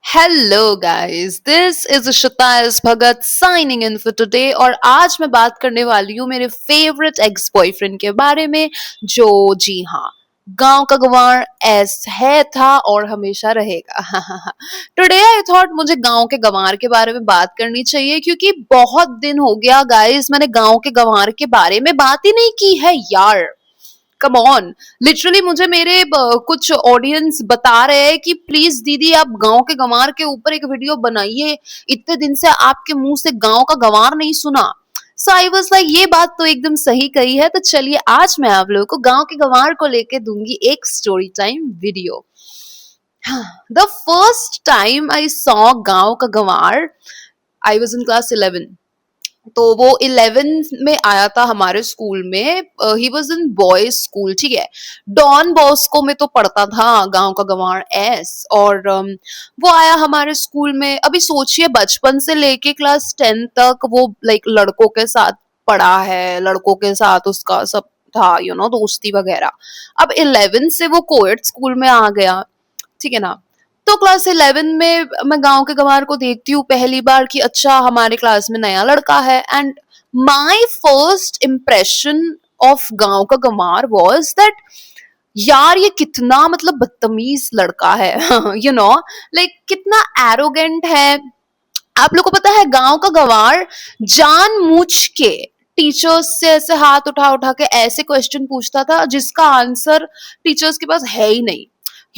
Hello guys, this is Ishita Bhagat signing in for today. और आज मैं बात करने वाली हूँ मेरे फेवरेट एक्स बॉयफ्रेंड के बारे में, जो जी हाँ, गांव का गंवार एस है, था और हमेशा रहेगा। टुडे आई थॉट मुझे गांव के गंवार के बारे में बात करनी चाहिए, क्योंकि बहुत दिन हो गया गाइस, मैंने गांव के गंवार के बारे में बात ही नहीं की है यार। कम ऑन, लिटरली मुझे मेरे कुछ ऑडियंस बता रहे हैं कि प्लीज दीदी आप गांव के गंवार के ऊपर एक वीडियो बनाइए, इतने दिन से आपके मुंह से गांव का गंवार नहीं सुना। सो आई वाज लाइक ये बात तो एकदम सही कही है, तो चलिए आज मैं आप लोगों को गांव के गंवार को लेके दूंगी एक story time video. The first time I saw गांव का गंवार, आई वॉज इन क्लास 11। तो वो 11 में आया था हमारे स्कूल में। He was in boys school, ठीक है। डॉन बॉस्को में तो पढ़ता था गांव का गंवार एस। और वो आया हमारे स्कूल में। अभी सोचिए, बचपन से लेके क्लास 10 तक वो लाइक लड़कों के साथ पढ़ा है, लड़कों के साथ उसका सब था, दोस्ती वगैरह। अब 11 से वो कोएड स्कूल में आ गया, ठीक है ना। तो क्लास 11 में मैं गांव के गंवार को देखती हूँ पहली बार कि अच्छा हमारे क्लास में नया लड़का है। And my first impression of गांव का गंवार वाज दैट यार ये कितना मतलब बदतमीज लड़का है। लाइक कितना एरोगेंट है। आप लोग को पता है गांव का गंवार जानबूझ के टीचर्स से ऐसे हाथ उठा उठा के ऐसे क्वेश्चन पूछता था जिसका आंसर टीचर्स के पास है ही नहीं।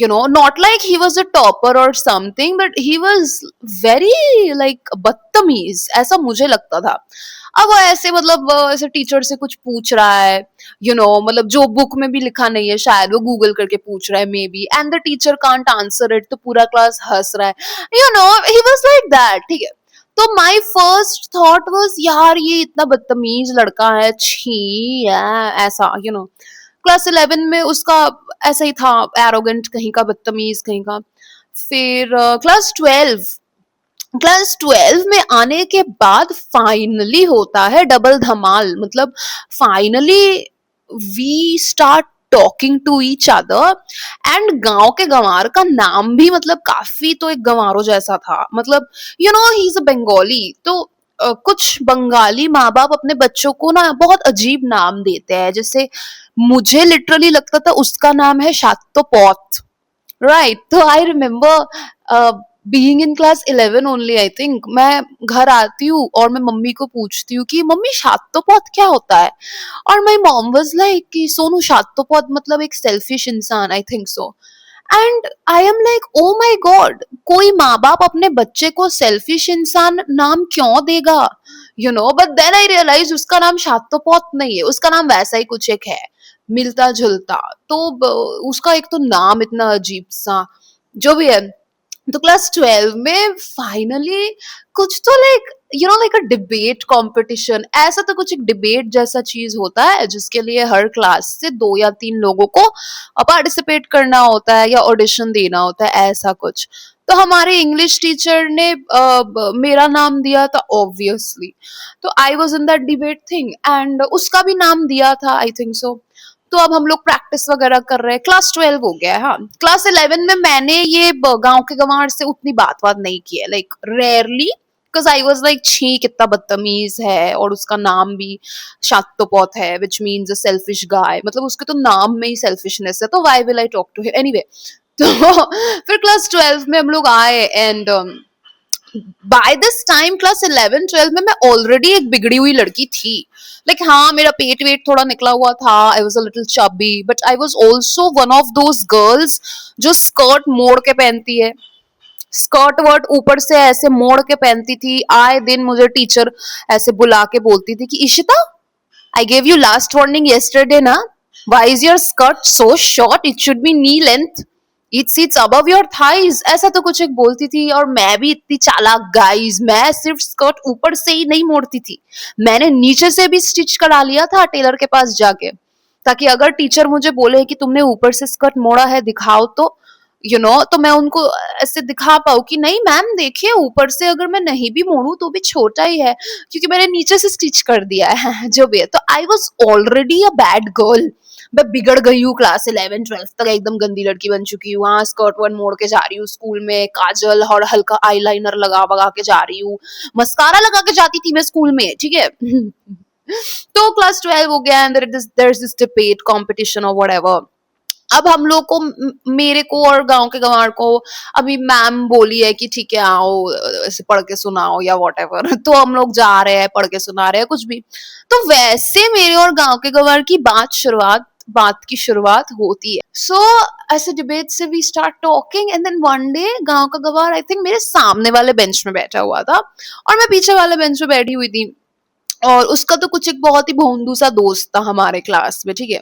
Not like he was a topper or something, but he was very like बदतमीज, ऐसा मुझे लगता था। अब वो ऐसे मतलब ऐसे टीचर से कुछ पूछ रहा है, मतलब जो बुक में भी लिखा नहीं है शायद वो गूगल करके पूछ रहा है may be, and the teacher can't answer it, तो पूरा क्लास हंस रहा है। ही वाज लाइक दैट, ठीक है। तो माय फर्स्ट थॉट वाज यार ये इतना बदतमीज लड़का है, छी ऐसा। क्लास 11 में उसका ऐसा ही था, एरोगेंट कहीं का, बदतमीज कहीं का। फिर क्लास 12 में आने के बाद फाइनली होता है डबल धमाल। मतलब finally we start talking to each other. And गांव के गंवार का नाम भी मतलब काफी तो एक गंवारों जैसा था। मतलब ही इज अ बंगाली, तो कुछ बंगाली माँ बाप अपने बच्चों को ना बहुत अजीब नाम देते हैं। जैसे मुझे लिटरली लगता था उसका नाम है शात्तोपौत, राइट। तो I remember being in class 11 only, I think मैं घर आती हूँ और मैं मम्मी को पूछती हूँ कि मम्मी शात्तोपौत क्या होता है। और माई मॉम वाज लाइक कि सोनू शात्तोपौत मतलब एक सेल्फिश इंसान, I think so. And I am like oh my God, कोई माँ बाप अपने बच्चे को सेल्फिश इंसान नाम क्यों देगा। बट देन आई रियलाइज उसका नाम शात्तोपौत नहीं है, उसका नाम वैसा ही कुछ एक है, मिलता जुलता। तो उसका एक तो नाम इतना अजीब सा, जो भी है। तो क्लास 12 में फाइनली कुछ तो like like a debate competition, ऐसा तो कुछ एक डिबेट जैसा चीज होता है जिसके लिए हर क्लास से 2 या 3 लोगों को पार्टिसिपेट करना होता है या ऑडिशन देना होता है, ऐसा कुछ। तो हमारे इंग्लिश टीचर ने मेरा नाम दिया था ऑब्वियसली। तो I was in that debate thing, and उसका भी नाम दिया था, आई थिंक सो। तो अब हम लोग प्रैक्टिस वगैरह कर रहे हैं। क्लास 12 हो गया है, हाँ। क्लास 11 में मैंने ये गांव के गंवार से उतनी बात नहीं की है, like rarely, because I was like छी कितना बदतमीज है, और उसका नाम भी शात्तोपौत है, विच मीन्स अ सेल्फिश गाय। मतलब उसके तो नाम में ही सेल्फिशनेस है, तो why will I talk to him anyway. तो फिर क्लास 12 में हम लोग आए, and by this time class 11-12 में मैं ऑलरेडी एक बिगड़ी हुई लड़की थी। लाइक हाँ, मेरा पेट वेट थोड़ा निकला हुआ था, I was a little chubby, but I was also one of those girls जो स्कर्ट मोड़ के पहनती है। स्कर्ट वर्ट ऊपर से ऐसे मोड़ के पहनती थी। आए दिन मुझे टीचर ऐसे बुला के बोलती थी कि Ishita, I gave you last warning yesterday ना, why is your skirt so short, it should be knee length, it's above your thighs, ऐसा तो कुछ एक बोलती थी। और मैं भी इतनी चालाक गाइज, मैं सिर्फ स्कर्ट ऊपर से ही नहीं मोड़ती थी, मैंने नीचे से भी स्टिच करा लिया था टेलर के पास जाके, ताकि अगर टीचर मुझे बोले कि तुमने ऊपर से स्कर्ट मोड़ा है दिखाओ, तो तो मैं उनको ऐसे दिखा पाऊँ कि नहीं मैम देखिए, ऊपर से अगर मैं नहीं भी मोड़ूँ तो भी छोटा ही है, क्योंकि मैंने नीचे से स्टिच कर दिया है जो भी है। तो I was already a bad girl. मैं बिगड़ गई हूँ, क्लास 11 12 तक एकदम गंदी लड़की बन चुकी हूँ। वहां स्कर्ट वन मोड़ के जा रही हूँ स्कूल में, काजल और हल्का आईलाइनर लगा वगा के जा रही हूँ, मस्कारा लगा के जाती थी मैं स्कूल में, ठीक है। तो क्लास 12 हो गया, and there is this debate competition और व्हाटएवर। अब हम लोग को, मेरे को और गांव के गंवार को, अभी मैम बोली है कि ठीक है आओ ऐसे पढ़ के सुनाओ या व्हाटएवर। तो हम लोग जा रहे हैं, पढ़ के सुना रहे हैं कुछ भी। तो वैसे मेरे और गांव के गंवार की बात की शुरुआत होती है। सो ऐसे डिबेट से we start talking, and then one day गांव का गंवार आई थिंक मेरे सामने वाले बेंच में बैठा हुआ था, और मैं पीछे वाले बेंच में बैठी हुई थी। और उसका तो कुछ एक बहुत ही भोंदू सा दोस्त था हमारे क्लास में, ठीक है।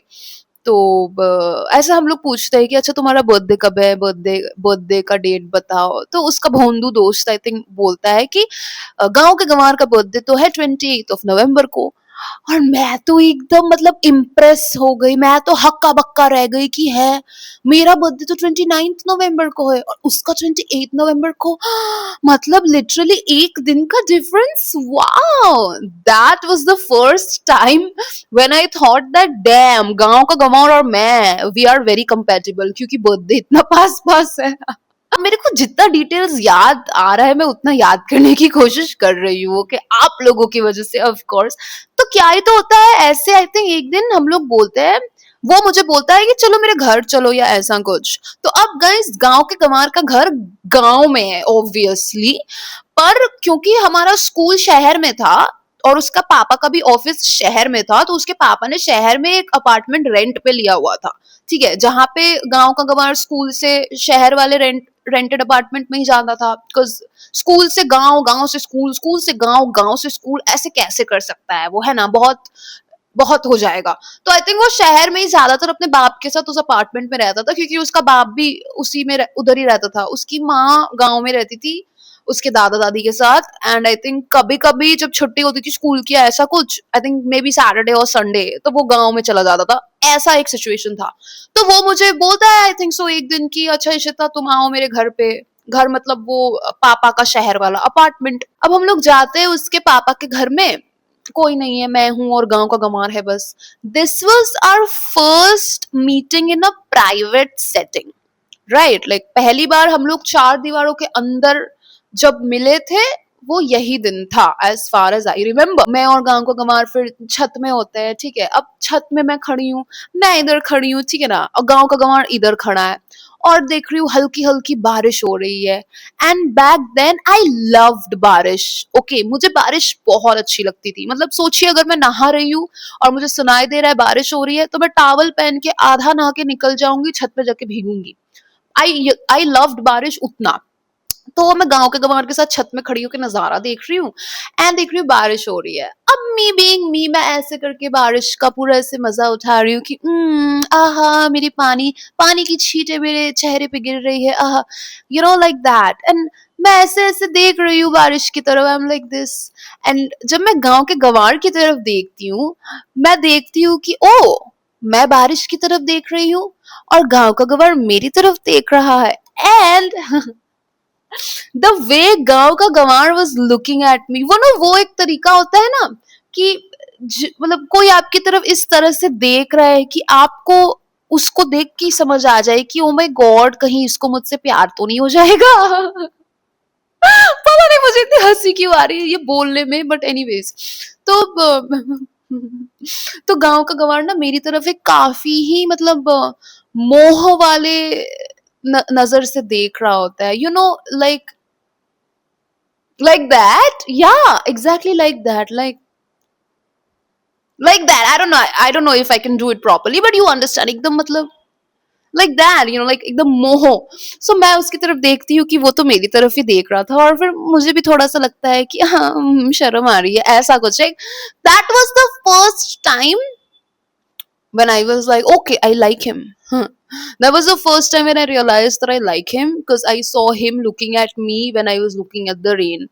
तो ऐसे हम लोग पूछते हैं कि अच्छा तुम्हारा बर्थडे कब है, बर्थडे बर्थडे का डेट बताओ। तो उसका भोंदू दोस्त आई थिंक बोलता है कि गांव के गंवार का बर्थडे तो है 28 नवंबर को। और मैं तो एकदम मतलब इम्प्रेस हो गई, मैं तो हक्का बक्का रह गई कि है, मेरा बर्थडे तो 29 नवंबर को है और उसका 28 नवंबर को। मतलब लिटरली एक दिन का difference. Wow, that was the first time when I thought that dam, गांव का गंवार और मैं, वी आर वेरी कंपेटेबल, क्योंकि बर्थडे इतना पास पास है। अब मेरे को जितना डिटेल्स याद आ रहा है मैं उतना याद करने की कोशिश कर रही हूँ, कि आप लोगों की वजह से ऑफ कोर्स। तो क्या ही तो होता है ऐसे, आई थिंक एक दिन हम लोग बोलते हैं, वो मुझे बोलता है कि चलो मेरे घर चलो या ऐसा कुछ। तो अब गाइस गांव के गंवार का घर गांव में है ऑब्वियसली, पर क्योंकि हमारा स्कूल शहर में था और उसका पापा का भी ऑफिस शहर में था, तो उसके पापा ने शहर में एक अपार्टमेंट रेंट पे लिया हुआ था, ठीक है। जहाँ पे गांव का गंवार स्कूल से शहर वाले रेंटेड अपार्टमेंट में ही जाता था, बिकॉज स्कूल से गांव, गांव से स्कूल, स्कूल से गांव, गांव से स्कूल, ऐसे कैसे कर सकता है वो, है ना, बहुत बहुत हो जाएगा। तो आई थिंक वो शहर में ही ज्यादातर अपने बाप के साथ उस अपार्टमेंट में रहता था, क्योंकि उसका बाप भी उसी में उधर ही रहता था। उसकी माँ गांव में रहती थी उसके दादा दादी के साथ। एंड आई थिंक कभी कभी जब छुट्टी होती थी स्कूल की, ऐसा कुछ, I think may be Saturday और संडे, तो वो गांव में चला जाता था। ऐसा एक सिचुएशन था। तो वो मुझे बोलता है आई थिंक सो एक दिन की, अच्छा इशिता तुम आओ मेरे घर पे। घर मतलब वो पापा का शहर वाला अपार्टमेंट। अब हम लोग जाते हैं उसके पापा के घर में, कोई नहीं है, मैं हूं और गांव का गंवार है बस। This was our first meeting in a private setting, right. Like पहली बार हम लोग चार दीवारों के अंदर जब मिले थे, वो यही दिन था as far as I remember. मैं और गांव का गंवार फिर छत में होते हैं, ठीक है। अब छत में मैं खड़ी हूँ, मैं इधर खड़ी हूँ, ठीक है ना, और गांव का गंवार इधर खड़ा है, और देख रही हूँ हल्की हल्की बारिश हो रही है। And back then I loved बारिश। ओके, मुझे बारिश बहुत अच्छी लगती थी। मतलब सोचिए अगर मैं नहा रही हूँ और मुझे सुनाई दे रहा है बारिश हो रही है, तो मैं टॉवल पहन के आधा नहा के निकल जाऊंगी, छत पे जाके भीगूंगी। आई लव्ड बारिश उतना। तो मैं गांव के गंवार के साथ छत में खड़ी होकर नजारा देख रही हूँ, एंड देख रही हूँ बारिश हो रही है। अब मी बीइंग मी, मैं ऐसे करके बारिश का पूरा ऐसे मजा उठा रही हूँ कि आहा मेरी पानी पानी की छींटे मेरे चेहरे पे गिर रही है, आहा, लाइक दैट। एंड मैं ऐसे ऐसे देख रही हूँ बारिश की तरफ, आई एम लाइक दिस। एंड जब मैं गांव के गंवार की तरफ देखती हूँ, मैं देखती हूँ कि ओ, मैं बारिश की तरफ देख रही हूँ और गांव का गंवार मेरी तरफ देख रहा है। एंड द वे गांव का गंवार वाज लुकिंग एट मी, वो ना, वो एक तरीका होता है ना कि मतलब कोई आपकी तरफ इस तरह से देख रहा है कि आपको उसको देख के ही समझ आ जाए कि ओ माय गॉड, कहीं इसको मुझसे प्यार तो नहीं हो जाएगा। पता नहीं मुझे इतनी हंसी क्यों आ रही है ये बोलने में, बट एनीवेज। तो तो गांव का गंवार ना मेरी तरफ एक काफी ही मतलब मोह वाले नजर से देख रहा होता है, like that, yeah, exactly like that, like that. I don't know if I can do it properly, but you understand, एकदम मतलब like that, like एकदम मोहो। सो मैं उसकी तरफ देखती हूँ कि वो तो मेरी तरफ ही देख रहा था, और फिर मुझे भी थोड़ा सा लगता है कि हाँ शर्म आ रही है, ऐसा कुछ है। That was the first time when I was like, okay, I like him. That was the first time when I realized that I like him, because I saw him looking at me when I was looking at the rain.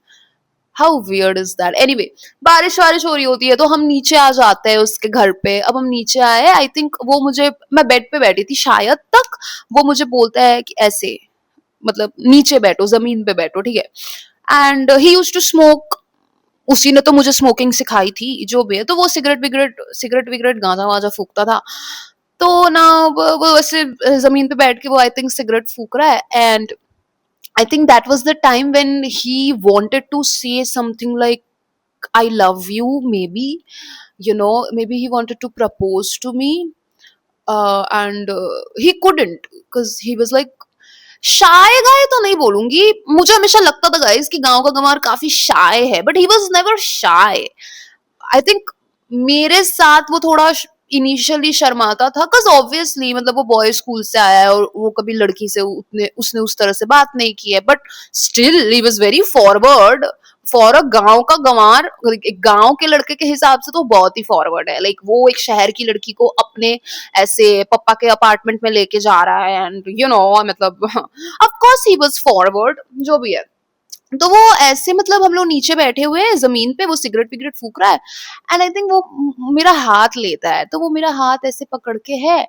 How weird is that? Anyway, बारिश वारिश हो रही होती है तो हम नीचे आ जाते हैं उसके घर पे। अब हम नीचे आए, आई थिंक वो मुझे, मैं बेड पे बैठी थी शायद तक, वो मुझे बोलता है कि ऐसे, मतलब नीचे बैठो, जमीन पे बैठो, ठीक है। And he used to smoke. उसी ने तो मुझे स्मोकिंग सिखाई थी, जो भी है। तो वो सिगरेट विगरेट गांजा वाजा फूकता था। तो ना वो ऐसे जमीन पे बैठ के वो आई थिंक सिगरेट फूक रहा है। And I think that was the time when he wanted to say something like, I love you, maybe, maybe he wanted to propose to me. And he couldn't because he was like, शाय गाय तो नहीं बोलूंगी, मुझे हमेशा लगता था guys कि गांव का गंवार काफी शाय है, but he was never shy. I think मेरे साथ वो थोड़ा इनिशियली शर्माता था, बिकॉज ऑब्वियसली मतलब वो बॉय स्कूल से आया है और वो कभी लड़की से उसने उस तरह से बात नहीं की है, but still he was very forward for a गांव का गंवार। एक गांव के लड़के के हिसाब से तो बहुत ही फॉरवर्ड है। लाइक वो एक शहर की लड़की को अपने ऐसे पप्पा के अपार्टमेंट में लेके जा रहा है, एंड मतलब of course he was forward, जो भी है। तो वो ऐसे मतलब हम लोग नीचे बैठे हुए हैं जमीन पे, वो सिगरेट विगरेट फूक रहा है। एंड आई थिंक वो मेरा हाथ लेता है, तो वो मेरा हाथ ऐसे पकड़ के है।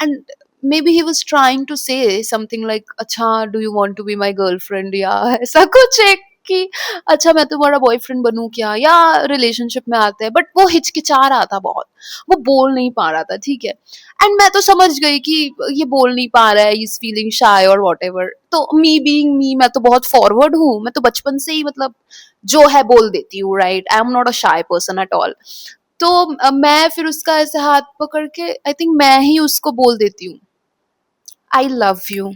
And maybe he was trying to say something like, अच्छा do you want to be my girlfriend, या ऐसा कुछ एक कि अच्छा मैं तुम्हारा बॉयफ्रेंड बनूं क्या, या रिलेशनशिप में आते हैं। बट वो हिचकिचा रहा था बहुत, वो बोल नहीं पा रहा था, ठीक है। एंड मैं तो समझ गई कि ये बोल नहीं पा रहा है, इज फीलिंग शाय और वॉट एवर। तो मी बीइंग मी, मैं तो बहुत फॉरवर्ड हूँ, मैं तो बचपन से ही मतलब जो है बोल देती हूँ, right. I am not a shy person at all. तो मैं फिर उसका ऐसे हाथ पकड़ के आई थिंक मैं ही उसको बोल देती हूँ, I love you,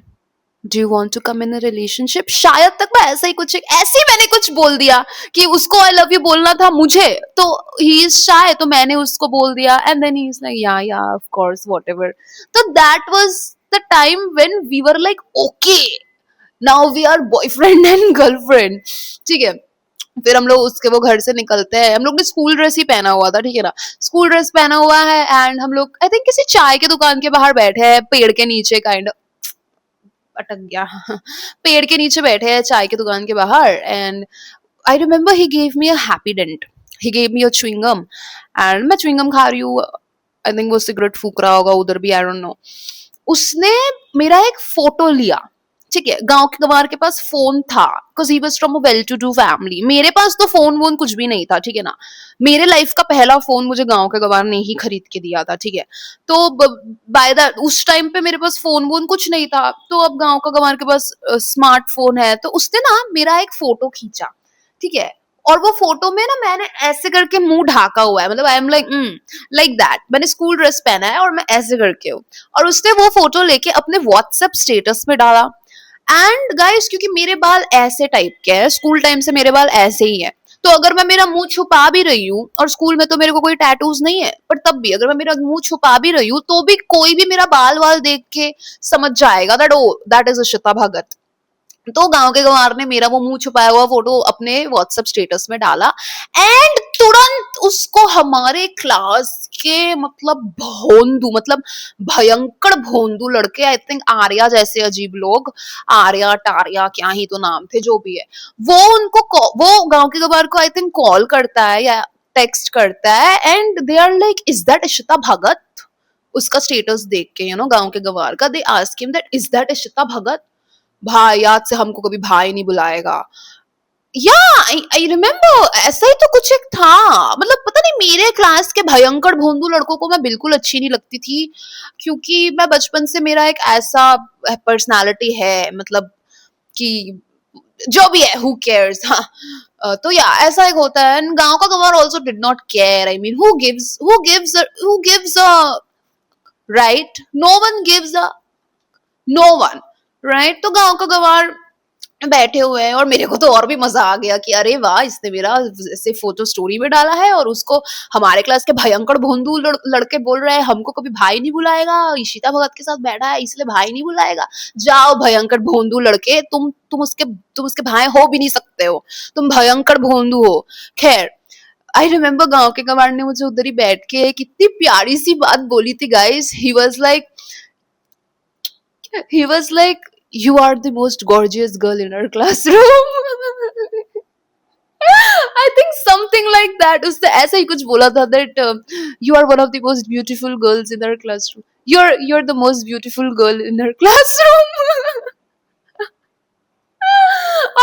do you want to come in a relationship. शायद तक मैं ऐसा ही कुछ, ऐसे ही मैंने कुछ बोल दिया कि उसको आई लव यू बोलना था मुझे, तो ही इज शाय, तो मैंने उसको बोल दिया। And then he is like yeah of course whatever. तो that was the time when we were like okay, now we are boyfriend and girlfriend, ठीक है। फिर हम लोग उसके वो घर से निकलते हैं, हम लोग ने स्कूल ड्रेस ही पहना हुआ था, ठीक है ना, स्कूल ड्रेस पहना हुआ है। एंड हम लोग आई थिंक किसी चाय की दुकान के बाहर बैठे हैं, पेड़ के नीचे, काइंड अटक गया पेड़ के नीचे बैठे हैं चाय की दुकान के बाहर। And I remember he gave me a happy dent, he gave me a chewing gum. And मैं च्युइंगम खा रही हूँ, आई थिंक वो सिगरेट फूक रहा होगा उधर भी, आई डोंट नो। उसने मेरा एक फोटो लिया, ठीक है। गांव के गंवार के पास फोन था, because he was from a well to do family. मेरे पास तो फोन वोन कुछ भी नहीं था, ठीक है ना। मेरे लाइफ का पहला फोन मुझे गांव के गंवार ने ही खरीद के दिया था, ठीक है। तो बाय द उस टाइम पे मेरे पास फोन वोन कुछ नहीं था, तो अब गांव का गंवार के पास स्मार्टफोन है। तो उसने ना मेरा एक फोटो खींचा, ठीक है। और वो फोटो में ना मैंने ऐसे करके मुंह ढाका हुआ है, मतलब आई एम लाइक दैट, मैंने स्कूल ड्रेस पहना है और मैं ऐसे करके हूँ। और उसने वो फोटो लेके अपने व्हाट्सएप स्टेटस में डाला। एंड गाइस, क्योंकि मेरे बाल ऐसे टाइप के हैं, स्कूल टाइम से मेरे बाल ऐसे ही हैं, तो अगर मैं मेरा मुंह छुपा भी रही हूँ, और स्कूल में तो मेरे को कोई टैटूज नहीं है, पर तब भी अगर मैं मेरा मुंह छुपा भी रही हूँ, तो भी कोई भी मेरा बाल वाल देख के समझ जाएगा that oh that is Ashita Bhagat. तो गांव के गंवार ने मेरा वो मुंह छुपाया हुआ फोटो अपने व्हाट्सएप स्टेटस में डाला। एंड तुरंत उसको हमारे क्लास के मतलब भोंदू, मतलब भयंकर भोंदू लड़के, आई थिंक आर्या जैसे अजीब लोग, आर्या टार्या क्या ही तो नाम थे, जो भी है, वो वो गांव के गंवार को आई थिंक कॉल करता है या टेक्स्ट करता है। And they are like, is that Ishita Bhagat? उसका स्टेटस देख के गांव के गंवार का, they ask him that is that Ishita Bhagat. भाई आज से हमको कभी भाई नहीं बुलाएगा। या आई रिमेम्बर ऐसा ही तो कुछ एक था, मतलब पता नहीं, मेरे क्लास के भयंकर भोंदू लड़कों को मैं बिल्कुल अच्छी नहीं लगती थी, क्योंकि मैं बचपन से मेरा एक ऐसा पर्सनालिटी है, मतलब कि जो भी है हु केयर्स, हाँ। तो या ऐसा एक होता है। गांव का गंवार also did not care, I mean who gives a right, no one gives a, no one, right. तो गांव का गंवार बैठे हुए हैं, और मेरे को तो और भी मजा आ गया कि अरे वाह, इसने मेरा ऐसे फोटो स्टोरी में डाला है, और उसको हमारे क्लास के भयंकर भोंदू लड़के बोल रहे हैं हमको कभी भाई नहीं बुलाएगा, ईशिता भगत के साथ बैठा है इसलिए भाई नहीं बुलाएगा। जाओ भयंकर भोंदू लड़के, तुम उसके भाई हो भी नहीं सकते हो, तुम भयंकर भोंदू हो। खैर, आई रिमेम्बर गांव के गंवार ने मुझे उधर ही बैठ के एक इतनी प्यारी सी बात बोली थी guys. He was like, you are the most gorgeous girl in our classroom. Something like that. उसने ऐसा ही कुछ बोला था that you are one of the most beautiful girls in her classroom. You're the most beautiful girl in her classroom.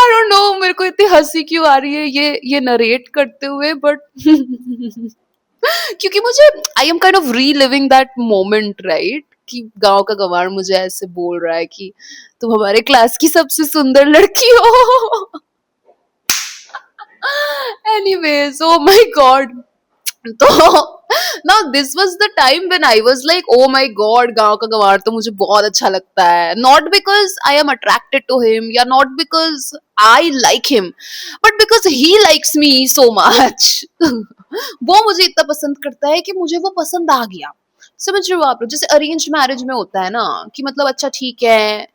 I don't know मेरे को इतनी हंसी क्यों आ रही है ये नरेट करते हुए, बट क्योंकि मुझे I am kind of reliving that moment, right, कि गांव का गंवार मुझे ऐसे बोल रहा है कि तुम हमारे क्लास की सबसे सुंदर लड़की हो. Anyways, oh my god. तो now this was the time when I was like, oh my god, गांव का गंवार तो मुझे बहुत अच्छा लगता है. Not because I am attracted to him या not because I like him, but because he likes me so much. वो मुझे इतना पसंद करता है कि मुझे वो पसंद आ गया. समझ रहे हो आप लोग, जैसे अरेंज मैरिज में होता है ना कि मतलब अच्छा ठीक है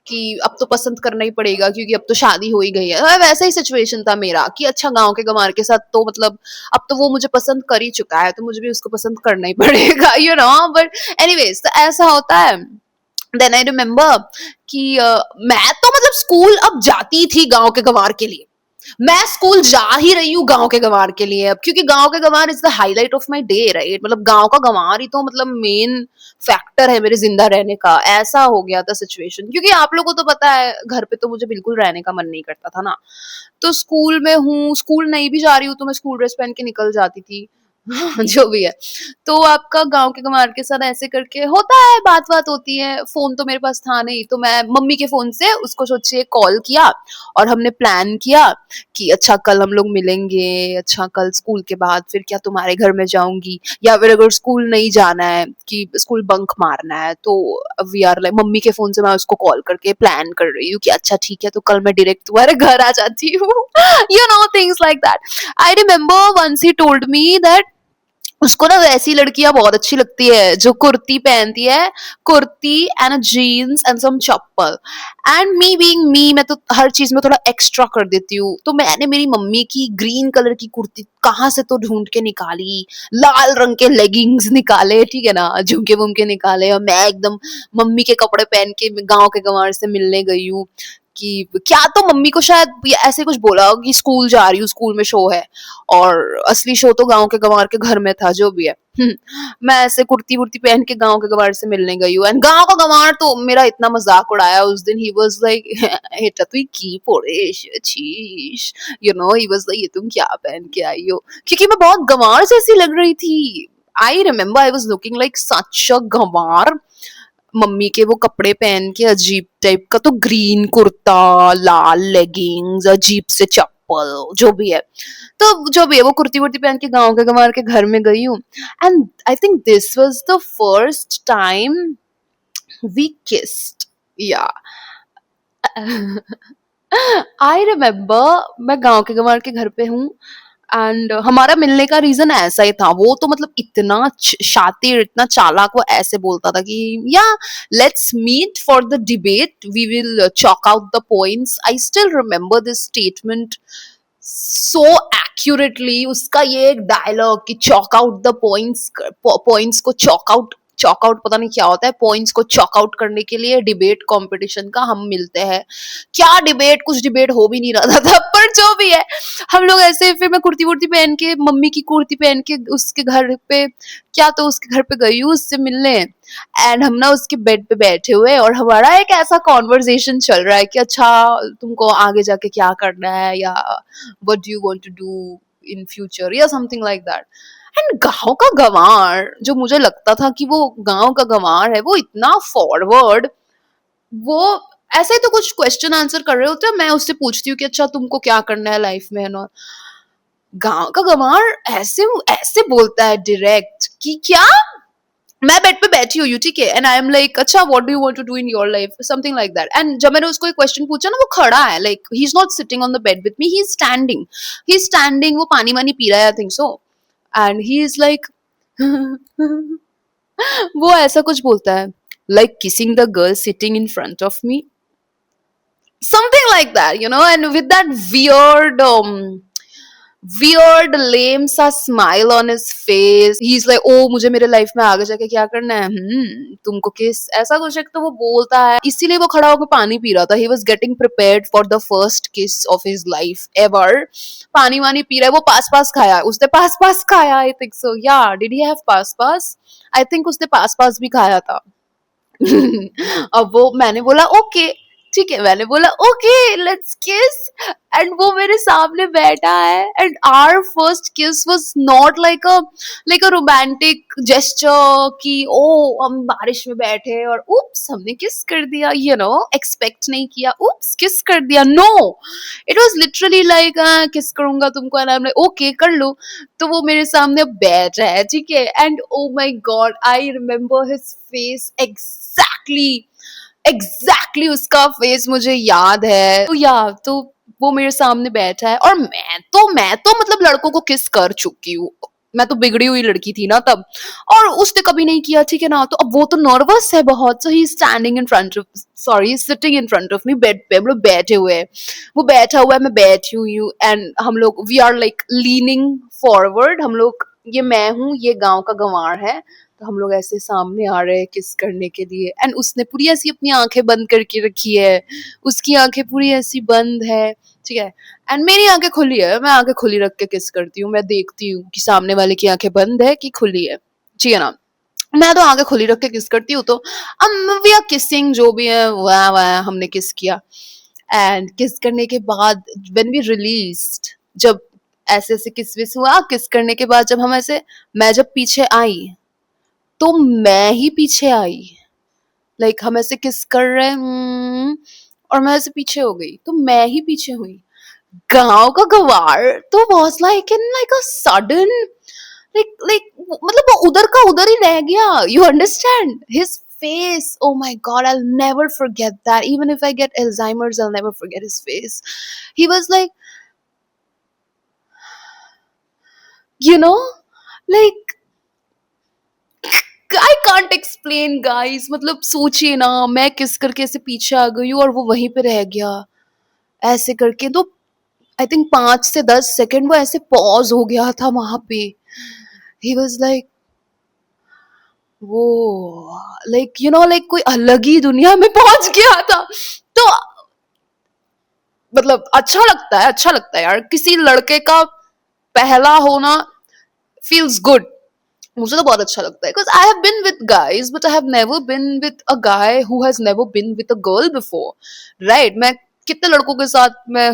कि अब तो पसंद करना ही पड़ेगा क्योंकि अब तो शादी हो ही गई है. वैसा ही सिचुएशन था मेरा कि अच्छा गांव के गंवार के साथ तो मतलब अब तो वो मुझे पसंद कर ही चुका है तो मुझे भी उसको पसंद करना ही पड़ेगा, यू नो. बट एनीवेज, तो ऐसा होता है. देन आई रिमेम्बर कि मैं तो मतलब स्कूल अब जाती थी गांव के गंवार के लिए. मैं स्कूल जा ही रही हूँ गांव के गंवार के लिए अब, क्योंकि गांव के गंवार is the highlight of my day, right. मतलब गांव का गंवार ही तो मतलब मेन फैक्टर है मेरे जिंदा रहने का. ऐसा हो गया था सिचुएशन, क्योंकि आप लोगों को तो पता है घर पे तो मुझे बिल्कुल रहने का मन नहीं करता था ना. तो स्कूल में हूँ, स्कूल नहीं भी जा रही हूँ तो मैं स्कूल ड्रेस पहन के निकल जाती थी. जो भी है. तो आपका गांव के गंवार के साथ ऐसे करके होता है, बात बात होती है. फोन तो मेरे पास था नहीं, तो मैं मम्मी के फोन से उसको सोचिए कॉल किया और हमने प्लान किया कि अच्छा कल हम लोग मिलेंगे, अच्छा कल स्कूल के बाद फिर क्या तुम्हारे घर में जाऊंगी, या फिर अगर स्कूल नहीं जाना है कि स्कूल बंक मारना है तो वी आर लाइक, मम्मी के फोन से मैं उसको कॉल करके प्लान कर रही हूँ कि अच्छा ठीक है तो कल मैं डायरेक्ट तुम्हारे घर आ जाती हूँ. You know, things like that. I remember once he told me that उसको ना वैसी लड़कियां बहुत अच्छी लगती है जो कुर्ती पहनती है, kurti and jeans and some chappal. And me being me, मैं तो हर चीज में थोड़ा एक्स्ट्रा कर देती हूँ. तो मैंने मेरी मम्मी की ग्रीन कलर की कुर्ती कहाँ से तो ढूंढ के निकाली, लाल रंग के लेगिंग्स निकाले, ठीक है ना, झुमके वुमके निकाले, और मैं एकदम मम्मी के कपड़े पहन के गांव के गंवार से मिलने गई हूँ. कि क्या तो मम्मी को शायद ऐसे कुछ बोला हो कि स्कूल जा रही हूँ, स्कूल में शो है, और असली शो तो गांव के गंवार के घर में था, जो भी है. मैं ऐसे कुर्ती वुर्ती पहन के गांव के गंवार से मिलने गई हूँ. एंड गांव का गंवार तो मेरा इतना मजाक उड़ाया उस दिन. ही वाज लाइक এটা তুই কি পরে এসেছিস, you know, he was like ये तुम क्या पहन के आई हो, क्योंकि मैं बहुत गंवार जैसी लग रही थी. I remember I was looking like such a गंवार. मम्मी के वो कपड़े पहन के अजीब टाइप का, तो ग्रीन कुर्ता, लाल लेगिंग्स, अजीब से चप्पल, जो भी है. तो जो भी है वो कुर्ती वुर्ती पहन के गांव के गंवार के घर में गई हूँ. And I think this was the first time we kissed, yeah. I remember मैं गांव के गंवार के घर पे हूँ. एंड हमारा मिलने का रीजन ऐसा ही था. वो तो मतलब इतना शातिर, इतना चालाक, वो ऐसे बोलता था कि yeah let's meet for the debate, we will chalk out the points. I still remember this statement so accurately. उसका ये एक डायलॉग कि chalk out the points, points को चॉक आउट पता नहीं क्या होता है, पॉइंट्स को चॉक आउट करने के लिए डिबेट कंपटीशन का हम मिलते हैं. क्या डिबेट, कुछ डिबेट हो भी नहीं रहा था पर जो भी है, हम लोग ऐसे, फिर मैं कुर्ती वुर्ती पहन के, मम्मी की कुर्ती पहन के उसके घर पे, क्या तो उसके घर पे गई हूँ उससे मिलने. एंड हम ना उसके बेड पे बैठे हुए और हमारा एक ऐसा कॉन्वर्जेशन चल रहा है कि अच्छा तुमको आगे जाके क्या करना है, या what do you want to do in future, या समथिंग लाइक दैट. एंड गांव का गंवार, जो मुझे लगता था कि वो गांव का गंवार है, वो इतना फॉरवर्ड. वो ऐसे ही तो कुछ क्वेश्चन आंसर कर रहे होते हैं, मैं उससे पूछती हूँ कि अच्छा तुमको क्या करना है लाइफ में, ना. गांव का गंवार ऐसे ऐसे बोलता है डायरेक्ट कि क्या, मैं बेड पे बैठी हुई हूँ, ठीक है, एंड आई एम लाइक अच्छा what do you want to do in your life, something like that. And जब मैंने उसको एक क्वेश्चन पूछा ना, वो खड़ा है, like he is not sitting on the bed with me, he is standing. He is standing, वो पानी वानी पी रहा है, I think so. And he is like वो ऐसा कुछ बोलता है, like kissing the girl sitting in front of me, something like that, you know. And with that weird weird lame सा smile on his face. He's like, oh मुझे मेरे life में आगे जाके क्या करना है, तुमको किस, ऐसा कुछ एक तो वो बोलता है, इसीलिए वो खड़ा होकर पानी पी रहा था. He was getting prepared for the first kiss of his life ever. पानी वानी पी रहा है, वो पास पास खाया, उसने पास पास खाया, I think so. Yeah, did he have pass pass? I think उसने पास पास भी खाया था. अब वो मैंने बोला ओके, ठीक है, मैंने बोला ओके लेट्स किस, एंड वो मेरे सामने बैठा है, एंड आवर फर्स्ट किस was not like a romantic gesture कि ओ हम बारिश में बैठे और उप्स हमने किस कर दिया, एक्सपेक्ट नहीं किया, उप्स किस कर दिया, no, it was literally like kiss करूंगा तुमको, and I am like okay कर लो. तो वो मेरे सामने बैठा है, ठीक है, and O my god I remember his face exactly उसका फेस मुझे याद है. तो वो मेरे सामने बैठा है, और मैं तो मतलब लड़कों को किस कर चुकी हूँ, मैं तो बिगड़ी हुई लड़की थी ना तब, और उसने कभी नहीं किया, ठीक है ना. तो अब वो तो नर्वस है बहुत, so he standing in front of, sorry sitting in front of me, bed पे हम लोग बैठे हुए हैं, वो बैठा हुआ है, मैं बैठी हुई हूँ, एंड हम लोग we are like leaning forward, हम लोग, ये मैं हूँ, ये गांव का गंवार है, तो हम लोग ऐसे सामने आ रहे हैं किस करने के लिए, एंड उसने पूरी ऐसी अपनी आंखें बंद करके रखी है, उसकी आंखें पूरी ऐसी बंद है, ठीक है, एंड मेरी आंखें खुली है, मैं आंखें खुली रख के किस करती हूँ, मैं देखती हूँ कि सामने वाले की आंखें बंद है कि खुली है, ठीक है ना. मैं तो आंखें खुली रख के किस करती हूँ, तो अब वी आर किसिंग, जो भी है वाह वाह हमने किस किया, एंड किस करने के बाद व्हेन वी रिलीज्ड, जब ऐसे ऐसे किस विस हुआ, किस करने के बाद जब हम ऐसे, मैं जब पीछे आई, तो मैं ही पीछे आई, लाइक हम ऐसे किस कर रहे हैं, और मैं ऐसे पीछे हो गई, तो मैं ही पीछे हुई. गांव का गवार तो was like in like a sudden, like मतलब वो उधर का उधर ही रह गया, you understand his face, oh my god, I'll never forget that, even if I get Alzheimer's I'll never forget his face. He was like, you know, like I can't explain guys, मतलब सोचिए ना, मैं किस करके ऐसे पीछे आ गई हूँ और वो वहीं पे रह गया ऐसे करके, तो आई थिंक 5 से 10 सेकंड वो ऐसे पॉज हो गया था वहां पे. ही वॉज लाइक, वो लाइक लाइक कोई अलग ही दुनिया में पहुंच गया था. तो मतलब अच्छा लगता है यार, किसी लड़के का पहला होना feels good. मुझे तो बहुत अच्छा लगता है, because I have been with guys but I have never been with a guy who has never been with a girl before, right? मैं कितने लड़कों के साथ मैं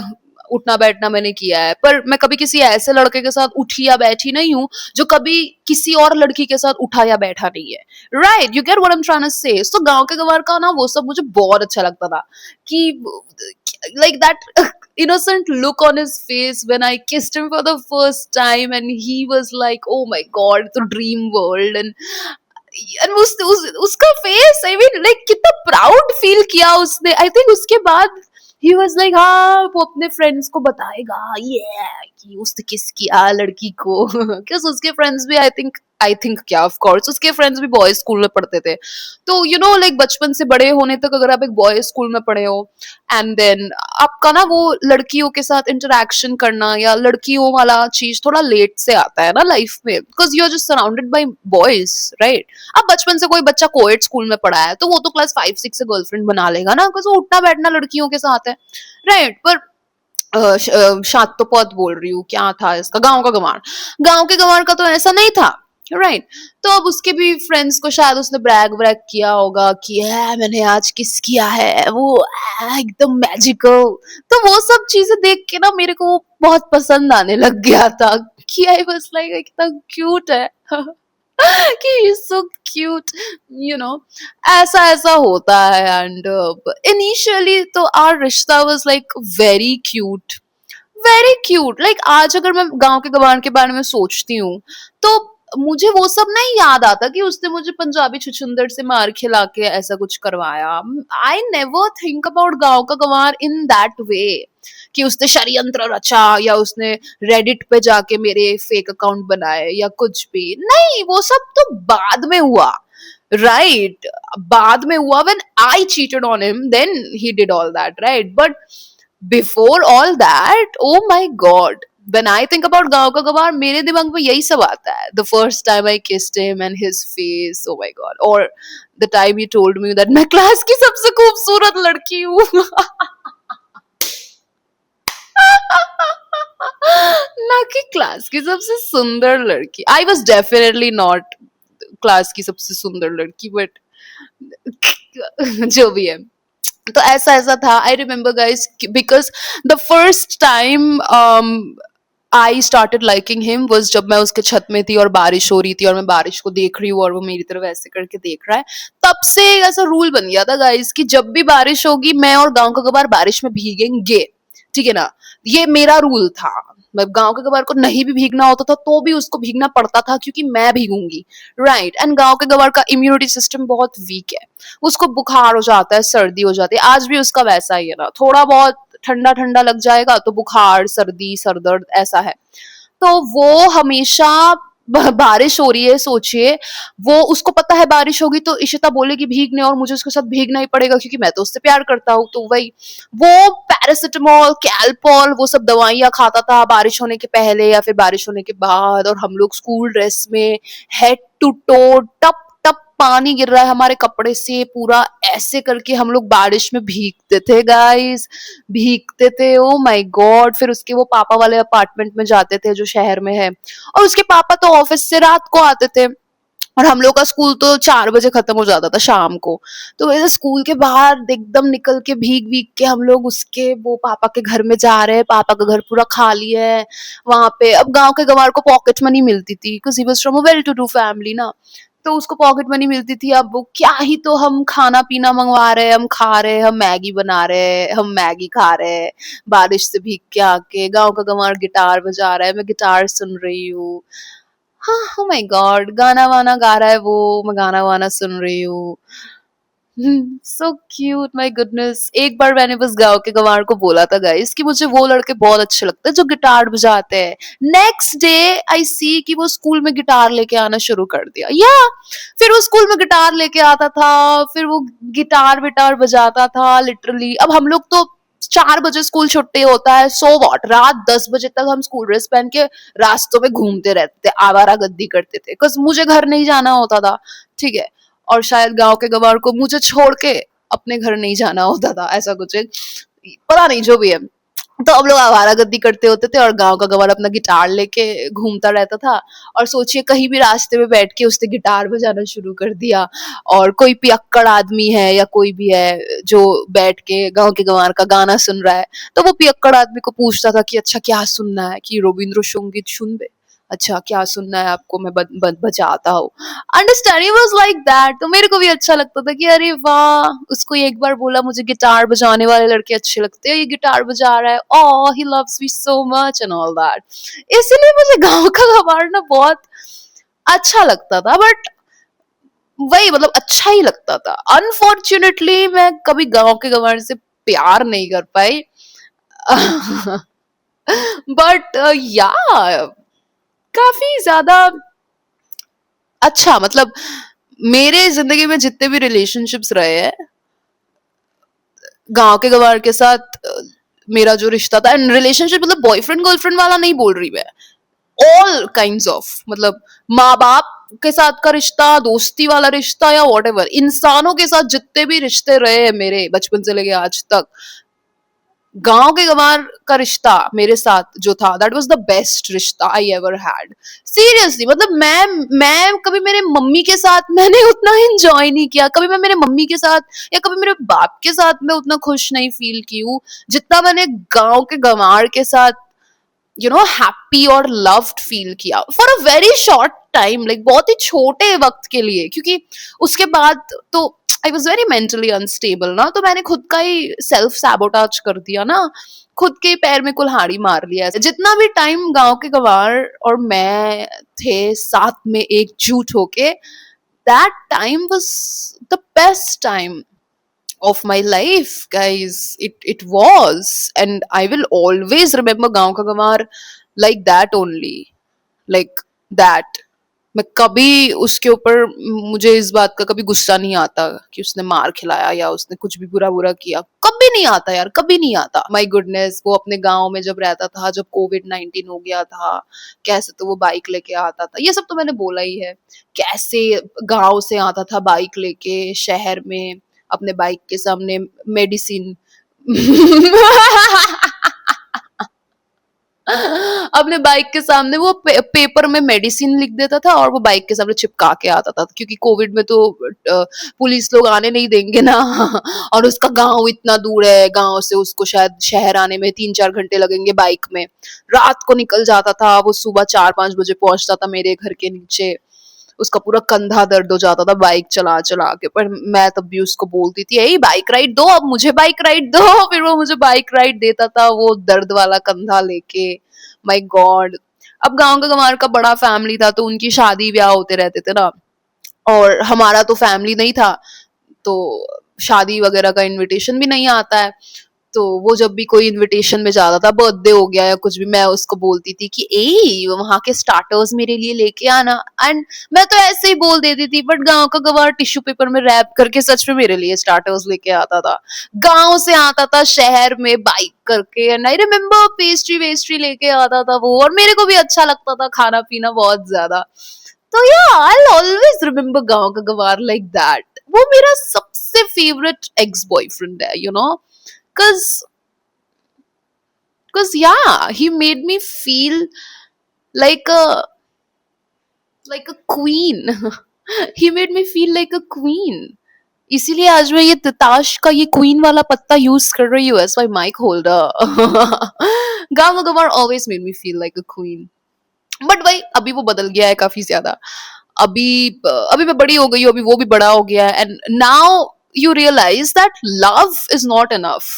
उठना बैठना मैंने किया है, पर मैं कभी किसी ऐसे लड़के के साथ उठी या बैठी नहीं हूँ जो कभी किसी और लड़की के साथ उठा या बैठा नहीं है, right? You get what I am trying to say. तो गांव के गंवार का ना वो सब मुझे बहुत अच्छा लगता था, कि like that innocent look on his face when I kissed him for the first time, and he was like, oh my god, the dream world, and उसका फेस, आई मीन लाइक कितना प्राउड फील किया उसने. I think उसके बाद he was like, हाँ वो अपने friends को बताएगा ये कि उसने किस किया लड़की को, क्योंकि उसके फ्रेंड्स भी आई थिंक क्या, ऑफ कोर्स उसके फ्रेंड्स भी बॉयज स्कूल में पढ़ते थे, तो लाइक बचपन से बड़े होने तक अगर आप एक बॉयज स्कूल में पढ़े हो, एंड देन आपका ना वो लड़कियों के साथ इंटरेक्शन करना या लड़कियों वाला चीज थोड़ा लेट से आता है ना लाइफ में, because you are just surrounded by boys, right? अब बचपन से कोई बच्चा कोएड स्कूल में पढ़ा है तो वो तो क्लास 5-6 से गर्लफ्रेंड बना लेगा ना, बिकॉज वो उठना बैठना लड़कियों के साथ है, राइट? पर शाद तो बहुत बोल रही हूँ, क्या था इसका, गांव के गंवार का तो ऐसा नहीं था, राइट? तो अब उसके भी फ्रेंड्स को शायद उसने ब्रैग व्रैग किया होगा कि है मैंने आज किस किया है, वो एकदम मैजिकल. तो वो सब चीजें देख के ना मेरे को बहुत पसंद आने लग गया था, कि आई वाज लाइक कितना क्यूट है, कि ही सो क्यूट, ऐसा ऐसा होता है. एंड इनिशियली तो आवर रिश्ता was like very cute, like आज अगर मैं गांव के गंवार के बारे में सोचती हूँ तो मुझे वो सब नहीं याद आता कि उसने मुझे पंजाबी छुछुंदर से मार खिला के ऐसा कुछ करवाया. आई नेवर थिंक अबाउट गांव का गंवार इन दैट वे, कि उसने षड्यंत्र रचा या उसने रेडिट पे जाके मेरे फेक अकाउंट बनाए या कुछ भी नहीं, वो सब तो बाद में हुआ, राइट? बाद में हुआ, when I cheated on him then he did all that, right? But before all that, oh my god, When I think about गाँव का गवार, मेरे दिमाग में यही सब आता है. The first time I kissed him and his face, oh my god. Or the time he told me that मैं क्लास की सबसे खूबसूरत लड़की हूँ. ना कि क्लास की सबसे सुंदर लड़की. I was definitely not class की सबसे सुंदर लड़की, बट जो भी है. तो ऐसा ऐसा था. I remember guys, because the first time I started liking him was जब मैं उसके छत में थी और बारिश हो रही थी और मैं बारिश को देख रही हूँ और वो मेरी तरफ ऐसे करके देख रहा है. तब से एक ऐसा रूल बन गया था गाइस कि जब भी बारिश होगी मैं और गांव का गवार बारिश में भीगेंगे. ठीक है ना. ये मेरा रूल था. मतलब गांव के गवार को नहीं भी भीगना होता था तो भी उसको भीगना पड़ता था क्योंकि मैं भीगूंगी. राइट. एंड गांव के गवार का इम्यूनिटी सिस्टम बहुत वीक है. उसको बुखार हो जाता है, सर्दी हो जाती है. आज भी उसका वैसा ही है ना. थोड़ा बहुत ठंडा ठंडा लग जाएगा तो बुखार, सर्दी, सरदर्द ऐसा है. तो वो हमेशा बारिश हो रही है, सोचिए. वो उसको पता है बारिश होगी तो इशिता बोलेगी भीगने और मुझे उसके साथ भीगना ही पड़ेगा क्योंकि मैं तो उससे प्यार करता हूँ. तो वही वो पैरासिटामोल, कैलपॉल, वो सब दवाइयाँ खाता था बारिश होने के पहले या फिर बारिश होने के बाद. और हम लोग स्कूल ड्रेस में हेड टू टो टप टप पानी गिर रहा है हमारे कपड़े से, पूरा ऐसे करके हम लोग बारिश में भीगते थे गाइस. भीगते थे. ओ माय गॉड. फिर उसके वो पापा वाले अपार्टमेंट में जाते थे जो शहर में है. और उसके पापा तो ऑफिस से रात को आते थे और हम लोग का स्कूल तो 4 बजे खत्म हो जाता था शाम को. तो वैसे स्कूल के बाहर एकदम निकल के भीग भीग के हम लोग उसके वो पापा के घर में जा रहे हैं. पापा का घर पूरा खाली है वहां पे. अब गांव के गंवार को पॉकेट मनी मिलती थी because he was from a well to do family ना. तो उसको पॉकेट मनी मिलती थी. अब वो क्या ही तो हम खाना पीना मंगवा रहे हैं, हम खा रहे हैं, हम मैगी बना रहे हैं, हम मैगी खा रहे हैं बारिश से भीग के आके. गांव का गंवार गिटार बजा रहा है, मैं गिटार सुन रही हूँ. हाँ. ओ माय गॉड. गाना वाना गा रहा है वो, मैं गाना वाना सुन रही हूँ. So cute. My goodness. एक बार मैंने बस गांव के गंवार को बोला था गाइस कि मुझे वो लड़के बहुत अच्छे लगते हैं जो गिटार बजाते हैं. नेक्स्ट डे आई सी कि वो स्कूल में गिटार लेके आना शुरू कर दिया. या फिर वो स्कूल में गिटार लेके आता था, फिर वो गिटार विटार बजाता था लिटरली. अब हम लोग तो 4 बजे स्कूल छुट्टी होता है. सो वॉट, रात 10 बजे तक हम स्कूल ड्रेस पहन के रास्तों में घूमते रहते थे, आवारा गर्दी करते थे बिकॉज मुझे घर नहीं जाना होता था. ठीक है. और शायद गांव के गवार को मुझे छोड़ के अपने घर नहीं जाना होता था. ऐसा कुछ है, पता नहीं, जो भी है. तो हम लोग आवारागर्दी करते होते थे और गांव का गवार अपना गिटार लेके घूमता रहता था. और सोचिए कहीं भी रास्ते में बैठ के उसने गिटार बजाना शुरू कर दिया. और कोई पियक्कड़ आदमी है या कोई भी है जो बैठ के गांव के गंवार का गाना सुन रहा है तो वो पियक्कड़ आदमी को पूछता था कि अच्छा क्या सुनना है, कि रविंद्र संगीत सुनबे, अच्छा क्या सुनना है आपको, मैं बजाता हूँ. Understanding was like that. तो मेरे को भी अच्छा लगता था कि अरे वाह, उसको एक बार बोला मुझे गिटार बजाने वाले लड़के अच्छे लगते हैं, ये गिटार बजा रहा है, oh he loves me so much and all that. इसलिए मुझे गांव का गवार ना बहुत अच्छा लगता था. बट वही, मतलब अच्छा ही लगता था. अनफॉर्चुनेटली मैं कभी गांव के गवार से प्यार नहीं कर पाई. बट या काफी ज्यादा अच्छा, मतलब मेरे जिंदगी में जितने भी रिलेशनशिप्स रहे हैं गांव के गवार के साथ, मेरा जो रिश्ता था, एंड रिलेशनशिप मतलब बॉयफ्रेंड गर्लफ्रेंड वाला नहीं बोल रही मैं, ऑल काइंड्स ऑफ, मतलब माँ बाप के साथ का रिश्ता, दोस्ती वाला रिश्ता या वॉट एवर, इंसानों के साथ जितने भी रिश्ते रहे हैं मेरे बचपन से लेके आज तक, गांव के गंवार का रिश्ता मेरे साथ जो था दैट वाज द बेस्ट रिश्ता आई एवर हैड. सीरियसली. मतलब मैं कभी मेरे मम्मी के साथ मैंने उतना एंजॉय नहीं किया, कभी मैं मेरे मम्मी के साथ या कभी मेरे बाप के साथ मैं उतना खुश नहीं फील की हूँ जितना मैंने गांव के गंवार के साथ हैप्पी और लव्ड फील किया for a very short time, like बहुत ही छोटे वक्त के लिए. क्योंकि उसके बाद तो I was very mentally unstable ना, तो मैंने खुद का ही सेल्फ सैबोटाज कर दिया ना, खुद के पैर में कुल्हाड़ी मार लिया. जितना भी टाइम गांव के गंवार और मैं थे साथ में एकजुट होके, that time was the best time of my life, guys. It was, and I will always remember gaon ka gamar like that only, like that. मैं कभी उसके ऊपर मुझे इस बात का कभी गुस्सा नहीं आता कि उसने मार खिलाया या उसने कुछ भी बुरा-बुरा किया। कभी नहीं आता यार, कभी नहीं आता। My goodness! वो अपने गाँव में जब रहता था, जब कोविड-19 हो गया था, कैसे तो वो बाइक लेके आता था। ये सब तो मैंने बोला ही है। कैसे गाँव से आता था बाइक लेके शहर में, अपने बाइक के सामने मेडिसिन अपने बाइक के सामने वो पेपर में मेडिसिन लिख देता था और वो बाइक के सामने चिपका के आता था, क्योंकि कोविड में तो पुलिस लोग आने नहीं देंगे ना। और उसका गांव इतना दूर है, गांव से उसको शायद शहर आने में 3-4 घंटे लगेंगे बाइक में। रात को निकल जाता था, वो सुबह 4-5 बजे पहुंचता था मेरे घर के नीचे। उसका पूरा कंधा दर्द हो जाता था बाइक चला चला के, पर मैं तब भी उसको बोलती थी, यही बाइक राइड दो, अब मुझे बाइक राइड दो। फिर वो मुझे बाइक राइड देता था, वो दर्द वाला कंधा लेके। My God! अब गांव का गंवार का बड़ा फैमिली था, तो उनकी शादी ब्याह होते रहते थे ना, और हमारा तो फैमिली नहीं था, तो शादी वगैरह का इनविटेशन भी नहीं आता है। तो वो जब भी कोई इनविटेशन में जाता था, बर्थडे हो गया या कुछ भी, मैं उसको बोलती थी कि ए वहां के स्टार्टर्स मेरे लिए लेके आना। एंड मैं तो ऐसे ही बोल देती थी, बट गांव का गवार टिश्यू पेपर में रैप करके सच में मेरे लिए स्टार्टर्स लेके आता था। गांव से आता था शहर में बाइक करके, and I remember pastry vestry लेके आता था वो, और मेरे को भी अच्छा लगता था खाना पीना बहुत ज्यादा। तो या आई ऑलवेज रिमेम्बर गांव का गवार लाइक दैट। वो मेरा सबसे फेवरेट एक्स बॉयफ्रेंड है, you know, cause yeah, he made me feel like a queen. He made me feel like a queen. इसीलिए आज मैं ये ताश का ये क्वीन वाला पत्ता यूज कर रही हूँ एज माई माइक होल्डर। गामा गमार always made me feel like a queen. But भाई अभी वो बदल गया है काफी ज्यादा। अभी अभी मैं बड़ी हो गई हूँ, अभी वो भी बड़ा हो गया है, and now you realize that love is not enough.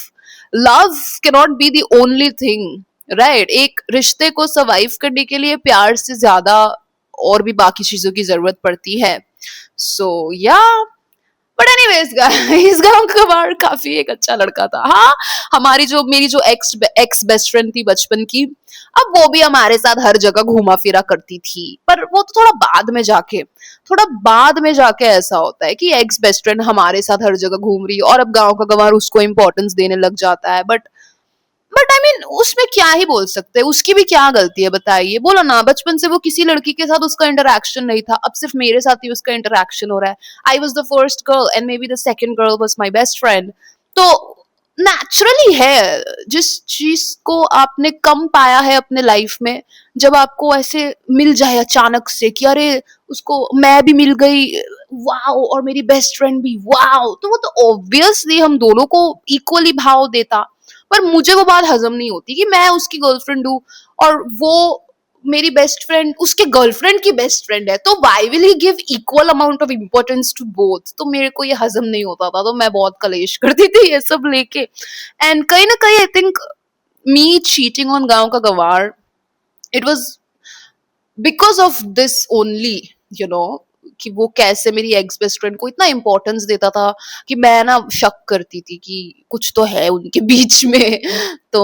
Love cannot be the only thing, right? एक रिश्ते को सर्वाइव करने के लिए प्यार से ज्यादा और भी बाकी चीजों की जरूरत पड़ती है। सो या बट एनीवेज गाइस, गांव कबाड़ काफी एक अच्छा लड़का था। हाँ, हमारी जो मेरी जो एक्स बेस्ट फ्रेंड थी बचपन की, अब वो भी हमारे साथ हर जगह घूमा फिरा करती थी, पर वो तो थोड़ा बाद में जाके ऐसा होता है कि एक्स बेस्ट फ्रेंड हमारे साथ हर जगह घूम रही है और अब गांव का गंवार उसको इम्पोर्टेंस देने लग जाता है। बट आई मीन उसमें क्या ही बोल सकते हैं, उसकी भी क्या गलती है बताइए। बोलो ना, बचपन से वो किसी लड़की के साथ उसका इंटरेक्शन नहीं था, अब सिर्फ मेरे साथ ही उसका इंटरेक्शन हो रहा है। I was the first girl and may be the second girl was my best friend. तो नेचुरली है, जिस चीज को आपने कम पाया है अपने लाइफ में, जब आपको ऐसे मिल जाए अचानक से कि अरे उसको मैं भी मिल गई, वाओ, और मेरी बेस्ट फ्रेंड भी, वाओ, तो वो तो ऑब्वियसली हम दोनों को इक्वली भाव देता। पर मुझे वो बात हजम नहीं होती कि मैं उसकी गर्लफ्रेंड हूँ और वो मेरी बेस्ट फ्रेंड उसके गर्लफ्रेंड की बेस्ट फ्रेंड है, तो why will he give equal amount of importance to both. तो मेरे को ये हजम नहीं होता था, तो मैं बहुत कलेश करती थी ये सब लेके। एंड कहीं ना कहीं I think me cheating on गांव का गवार, it was because of this only, you know, कि वो कैसे मेरी एक्स बेस्ट फ्रेंड को इतना इम्पोर्टेंस देता था कि मैं ना शक करती थी कि कुछ तो है उनके बीच में। तो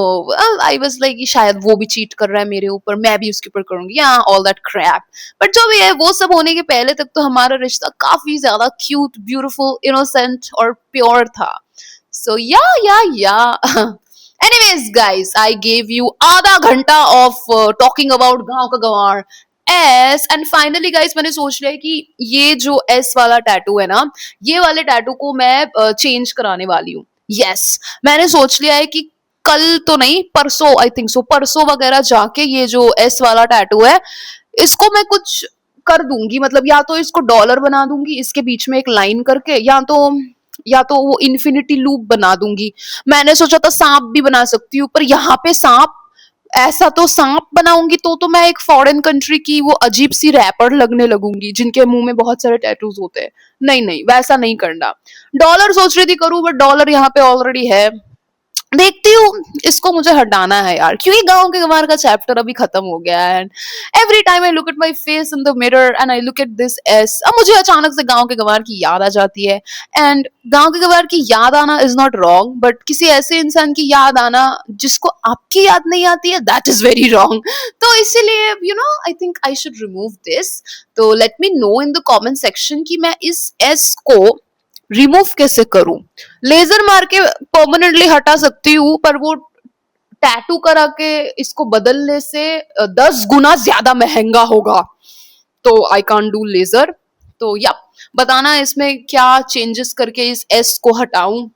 आई वाज लाइक शायद वो भी चीट कर रहा है मेरे ऊपर, मैं भी उसके ऊपर करूंगी, या ऑल दैट क्रैप। बट जो भी है, वो सब होने के पहले तक तो हमारा रिश्ता काफी ज्यादा क्यूट, ब्यूटीफुल, इनोसेंट और प्योर था। सो या Anyways, guys, I gave you आधा घंटा of talking about गांव का गंवार। एस एंड फाइनली गाइस, मैंने सोच लिया है कि ये जो एस वाला टैटू है ना, ये वाले टैटू को मैं चेंज कराने वाली हूँ। यस, मैंने सोच लिया है कि कल तो नहीं, परसों, आई थिंक सो, परसों वगैरह जाके ये जो एस वाला टैटू है, इसको मैं कुछ कर दूंगी। मतलब या तो इसको डॉलर बना दूंगी इसके बीच में एक लाइन करके, या तो वो इन्फिनिटी लूप बना दूंगी। मैंने सोचा था सांप भी बना सकती हूँ, पर यहाँ पे सांप, ऐसा तो सांप बनाऊंगी तो मैं एक फॉरेन कंट्री की वो अजीब सी रैपर लगने लगूंगी जिनके मुंह में बहुत सारे टैटूज होते हैं। नहीं नहीं, वैसा नहीं करना। डॉलर सोच रही थी करूं, बट डॉलर यहाँ पे ऑलरेडी है। देखती हूँ इसको मुझे हटाना है यार, क्योंकि गांव के गंवार का चैप्टर अभी खत्म हो गया है। And every time I look at my face in the mirror and I look at this S, अब मुझे अचानक से गांव के गंवार की याद आ जाती है। एंड गांव के गंवार की याद आना इज नॉट रॉन्ग, बट किसी ऐसे इंसान की याद आना जिसको आपकी याद नहीं आती है, दैट इज वेरी रॉन्ग। तो इसीलिए I think I should remove this. तो let me know in the comment section कि मैं इस एस को रिमूव कैसे करूं। लेजर मार के परमानेंटली हटा सकती हूँ, पर वो टैटू करा के इसको बदलने से 10 गुना ज्यादा महंगा होगा, तो आई कांट डू लेजर। तो या बताना इसमें क्या चेंजेस करके इस एस को हटाऊं।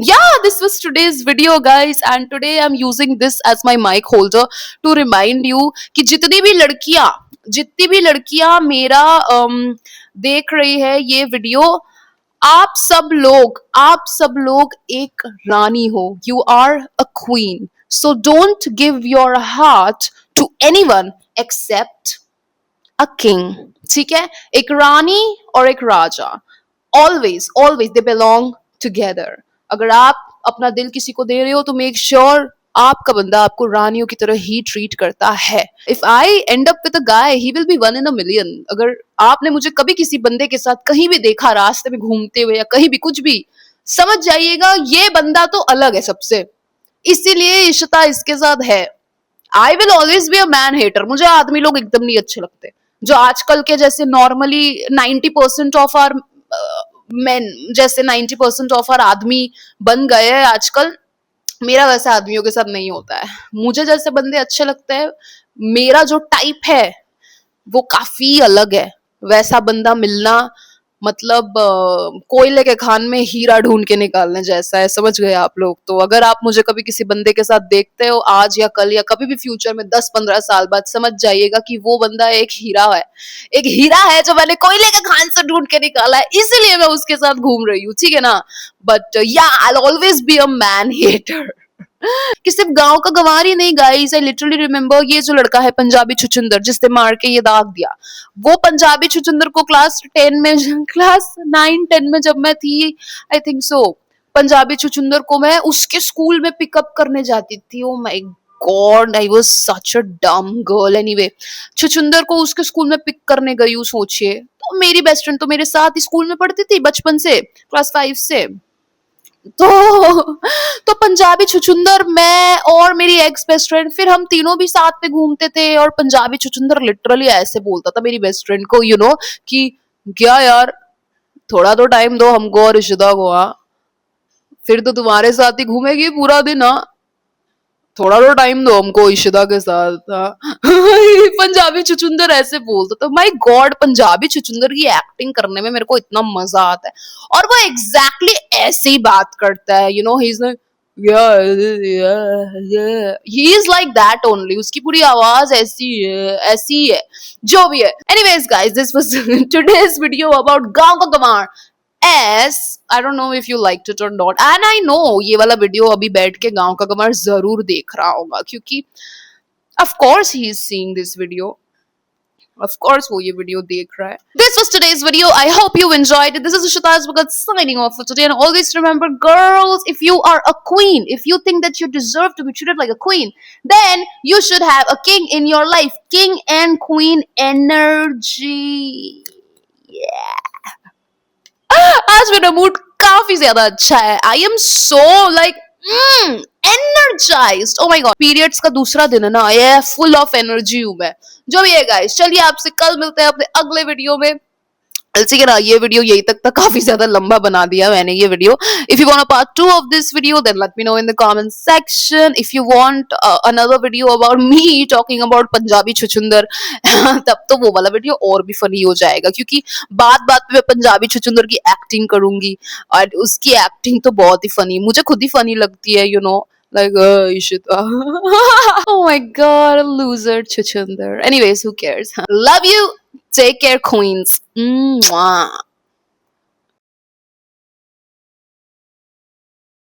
Yeah, this was today's video guys, and today I'm using this as my mic holder to remind you कि जितनी भी लड़कियां मेरा देख रही है ये वीडियो, आप सब लोग एक रानी हो। You are a queen, so don't give your heart to anyone except a king. ठीक है, एक रानी और एक राजा always always they belong together. अगर आप अपना दिल किसी को दे रहे हो तो मेक श्योर आपका बंदा आपको रानियों की तरह ही ट्रीट करता है। If I and up with a guy he will be one in a million. अगर आपने मुझे कभी किसी बंदे के साथ कहीं भी देखा, रास्ते में घूमते हुए या कहीं भी कुछ भी, समझ जाइएगा ये बंदा तो अलग है सबसे, इसीलिए इश्ता इसके साथ है। I will always be a man hater. मुझे आदमी लोग एकदम नहीं अच्छे लगते जो आजकल के जैसे नॉर्मली 90% ऑफ आर मेन, जैसे 90% ऑफ आर आदमी बन गए हैं आजकल। मेरा वैसे आदमियों के साथ नहीं होता है। मुझे जैसे बंदे अच्छे लगते हैं, मेरा जो टाइप है वो काफी अलग है। वैसा बंदा मिलना मतलब कोयले के खान में हीरा ढूंढ के निकालने जैसा है, समझ गए आप लोग। तो अगर आप मुझे कभी किसी बंदे के साथ देखते हो आज या कल या कभी भी फ्यूचर में 10-15 साल बाद, समझ जाइएगा कि वो बंदा एक हीरा है, एक हीरा है जो मैंने कोयले के खान से ढूंढ के निकाला है, इसीलिए मैं उसके साथ घूम रही हूँ, ठीक है ना। But yeah I always be a man hater. कि सिर्फ गांव का गंवार ही नहीं गाइस, आई लिटरली रिमेम्बर ये जो लड़का है पंजाबी छुछुंदर जिसने मार के ये दाग दिया, वो पंजाबी छुछुंदर को क्लास 9-10 में जब मैं थी, आई थिंक सो, पंजाबी छुछुंदर को मैं उसके स्कूल में पिकअप करने जाती थी। Oh my god, I was such a dumb girl. Anyway, छुछुंदर को उसके स्कूल में पिक करने गई हूँ, सोचिए। तो मेरी बेस्ट फ्रेंड तो मेरे साथ ही स्कूल में पढ़ती थी बचपन से, क्लास 5 से। तो पंजाबी छुछुंदर, मैं और मेरी एक्स बेस्ट फ्रेंड, फिर हम तीनों भी साथ में घूमते थे। और पंजाबी छुछुंदर लिटरली ऐसे बोलता था मेरी बेस्ट फ्रेंड को, कि क्या यार, थोड़ा तो टाइम दो हमको और इशिता को, हाँ फिर तो तुम्हारे साथ ही घूमेगी पूरा दिन, हाँ थोड़ा तो टाइम दो हमको इशिता के साथ, हाँ। पंजाबी छुछुंदर ऐसे बोलता था। माय गॉड, पंजाबी छुछुंदर की एक्टिंग करने में मेरे को इतना मजा आता है। और वो एग्जैक्टली ऐसे ही बात करता है, ही is like he is like that only. उसकी पूरी आवाज ऐसी है, जो भी है। Anyways guys, this was today's video about गांव का गंवार। As I don't know if you liked it or not, and I know ये वाला वीडियो अभी बैठ के गांव का गंवार जरूर देख रहा होगा, क्योंकि of course he is seeing this video, of course वो ये वीडियो देख रहा है। This was today's video. I hope you enjoyed it. This is Ishita Bhagat signing off for today. And always remember, girls, if you are a queen, if you think that you deserve to be treated like a queen, then you should have a king in your life. King and queen energy. Yeah. आज मेरा mood काफी ज्यादा अच्छा है। I am so like energised. O my God, periods का दूसरा दिन है ना, ये फुल ऑफ एनर्जी हूं मैं। जो भी है गाइस, चलिए आपसे कल मिलते हैं अपने अगले वीडियो में। ठीक है ना, ये वीडियो यही तक था, काफी ज्यादा लंबा बना दिया मैंने ये video. If you want a part 2 of this video, then let me know in the comment section. If you want another video about me talking about Punjabi छुछुंदर, तब तो वो वाला वीडियो और भी फनी हो जाएगा, क्योंकि बात बात पे मैं पंजाबी छुछुंदर की एक्टिंग करूंगी और उसकी एक्टिंग तो बहुत ही फनी, मुझे खुद ही फनी लगती है, like Ishita. Oh my god, a loser Chuchunder. Anyways, who cares? Love you. Take care, queens. Mwah.